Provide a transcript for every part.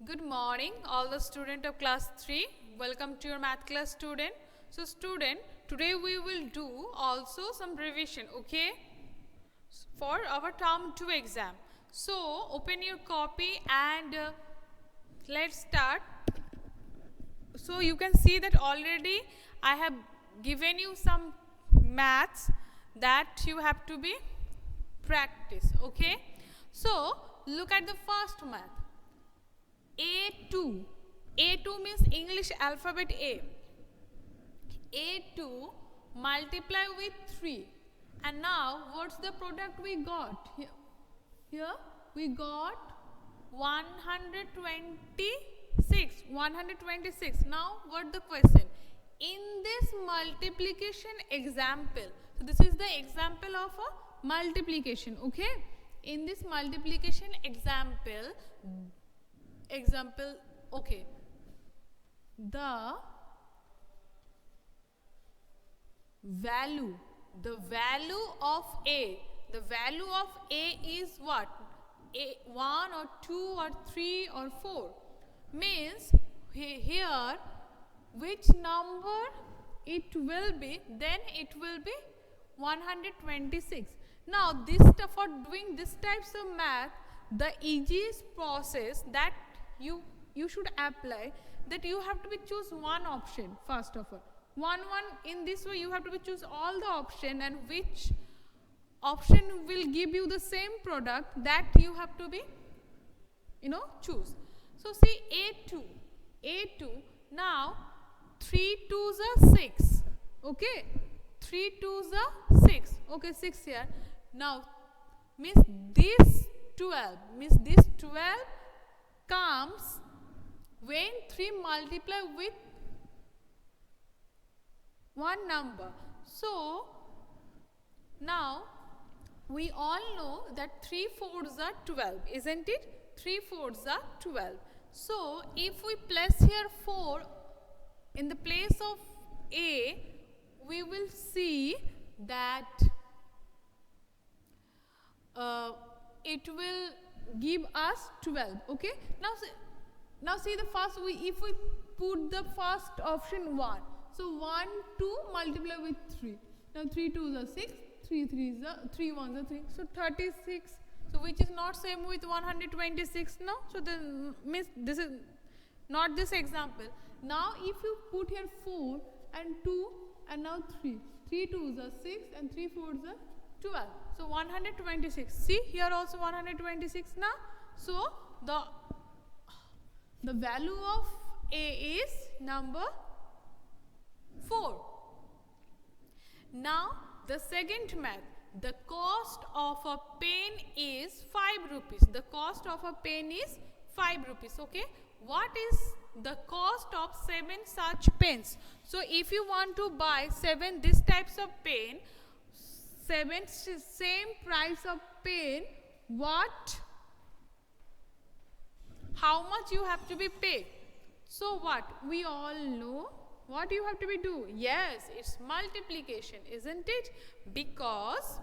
Good morning, all the student of class 3. Welcome to your math class, student. So student, today we will do also some revision, okay, for our term 2 exam. So open your copy and let's start. So you can see that already I have given you some maths that you have to be practice, okay. So look at the first math. A2. A2 means English alphabet A. A2 multiply with 3. And now what's the product we got? Here we got 126. 126. Now what the question? In this multiplication example. So this is the example of a multiplication. Okay. In this multiplication example, okay, the value of A is what? 1 or 2 or 3 or 4 means here which number it will be, then it will be 126. Now for doing this types of math, the easiest process that you should apply, that you have to be choose one option first of all. One in this way you have to be choose all the option, and which option will give you the same product, that you have to be choose. So see A2 now 3 2s are 6, okay, 3 2s are 6, okay, 6 here. Now means this 12 comes when 3 multiply with one number. So now we all know that 3 4s are 12, isn't it? 3 4s are 12. So if we place here 4 in the place of A, we will see that it will give us 12, okay. Now see the first, if we put the first option 1, so 1 2 multiply with 3, now 3 2s are 6, 3 1s are 3, so 36, so which is not same with 126 now. So then means this is not this example. Now if you put here 4 and 2 and now 3 2s are 6 and 3 4s are 12, so 126. See here also 126 now. So the value of A is number 4. Now the second math, the cost of a pen is 5 rupees. The cost of a pen is 5 rupees, okay. What is the cost of 7 such pens? So if you want to buy 7 this types of pen, 7 same price of pen, how much you have to be paid? So what we all know, what you have to be do? Yes, it's multiplication, isn't it? Because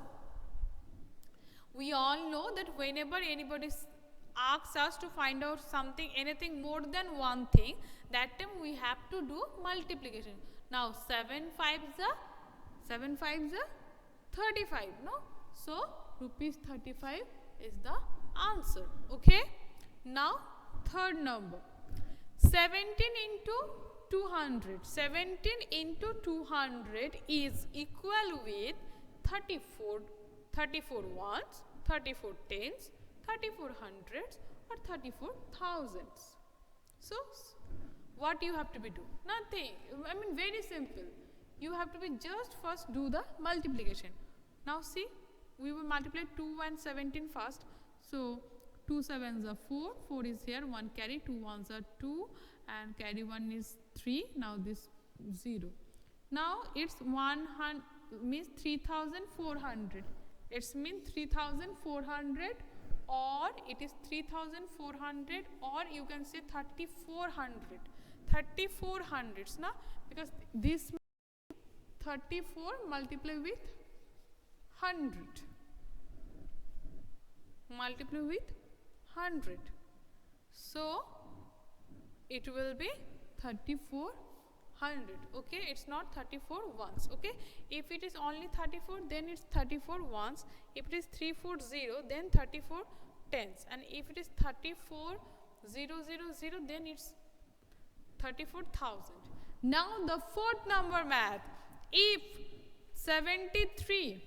we all know that whenever anybody asks us to find out something, anything more than one thing, that time we have to do multiplication. Now 7 5s are 35, no? So rupees 35 is the answer, okay. Now third number, 17 into 200. 17 into 200 is equal with 34 ones, 34 tens, 34 hundreds or 34 thousands. So what you have to be do? Nothing. I mean very simple. You have to be just first do the multiplication. Now see, we will multiply 2 and 17 first. So 2 7s are 4, 4 is here, 1 carry, 2 1s are 2 and carry 1 is 3, now this 0. Now it's 100 means 3400. It's mean 3400, or it is 3400, or you can say 3400. 3400s na, because this 34 multiply with 100. Multiply with 100. So it will be 3400. Okay, it's not 34 ones. Okay, if it is only 34, then it's 34 ones. If it is 340, then 34 tens, and if it is 34000, then it's 34,000. Now the fourth number math. If 73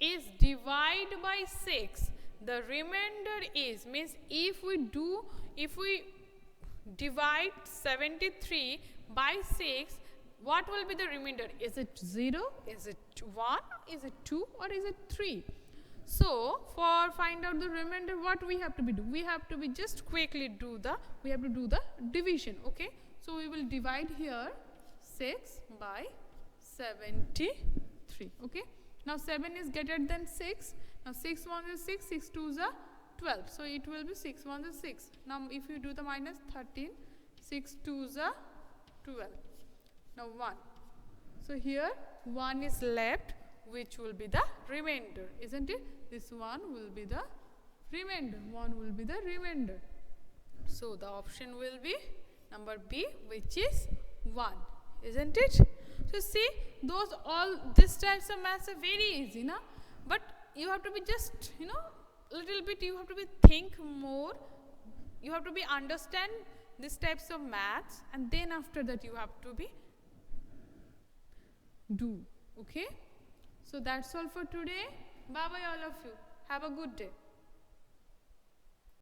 is divided by 6, the remainder is, means if we divide 73 by 6, what will be the remainder? Is it 0? Is it 1? Is it 2? Or is it 3? So for find out the remainder, what we have to be do? We have to be just quickly do the, we have to do the division. Okay, so we will divide here 6 by 73. Okay, now 7 is greater than 6. Now 6 1 is 6, 6 2 is 12. So it will be 6 1 is 6. Now if you do the minus 13, 6 2 is 12. Now 1. So here 1 is left, which will be the remainder, isn't it? This one will be the remainder. 1 will be the remainder. So the option will be number B, which is 1, isn't it? So see, those all these types of maths are very easy, na? But you have to be just, little bit, you have to be think more. You have to be understand these types of maths, and then after that you have to be do. Okay, so that's all for today. Bye bye all of you. Have a good day.